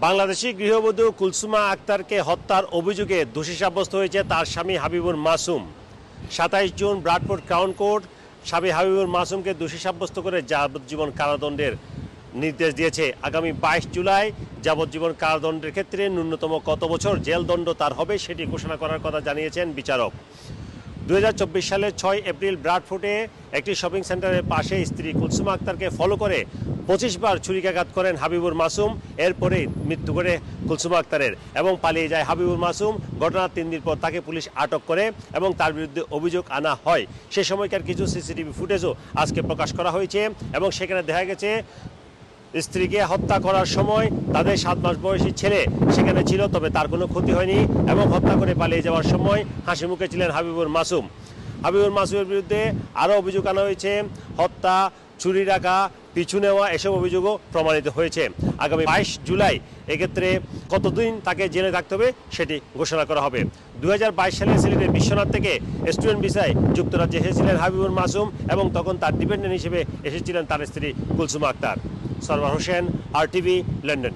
বাংলাদেশি গৃহবধূ কুলসুমা আক্তারকে হত্যার অভিযোগে দোষী সাব্যস্ত হয়েছে তার স্বামী Habibur Masum. 27 June Bradford crown court স্বামী হাবিবুর মাসুমকে দোষী সাব্যস্ত করে যাবজ্জীবন কারাদণ্ডের নির্দেশ দিয়েছে। আগামী 22 জুলাই যাবজ্জীবন কারাদণ্ডের ক্ষেত্রে ন্যূনতম কত বছর জেল দণ্ড তার হবে সেটি ঘোষণা করার কথা জানিয়েছেন বিচারক। 2024 সালের 6 এপ্রিল ব্রাডফোর্ডে একটি শপিং সেন্টারের পাশে স্ত্রী কুলসুমা আক্তারকে ফলো করে 25 বার ছুরিকাঘাত করেন হাবিবুর মাসুম। এরপরে মৃত্যু করে কুলসুমা আক্তারের এবং পালিয়ে যায় হাবিবুর মাসুম। ঘটনার 3 দিন পর তাকে পুলিশ আটক করে এবং তার বিরুদ্ধে অভিযোগ আনা হয়। সে সময়কার কিছু সিসিটিভি ফুটেজও আজকে প্রকাশ করা হয়েছে এবং সেখানে দেখা গেছে স্ত্রীকে হত্যা করার সময় তাদের 7 মাস বয়সী ছেলে সেখানে ছিল, তবে তার কোনো ক্ষতি হয়নি এবং হত্যা করে পালিয়ে যাওয়ার সময় হাসি মুখে ছিলেন হাবিবুর মাসুম। হাবিবুর মাসুমের বিরুদ্ধে আরও অভিযোগ আনা হয়েছে, হত্যা, চুরি রাখা, পিছু নেওয়া, এসব অভিযোগও প্রমাণিত হয়েছে। আগামী 22 জুলাই এক্ষেত্রে কতদিন তাকে জেলে থাকতে হবে সেটি ঘোষণা করা হবে। 2022 সালে সিলেটের বিশ্বনাথ থেকে স্টুডেন্ট ভিসায় যুক্তরাজ্যে এসেছিলেন হাবিবুর মাসুম এবং তখন তার ডিপেন্ডেন্ট হিসেবে এসেছিলেন তার স্ত্রী কুলসুমা আক্তার। Sarwar Hossain, RTV, London.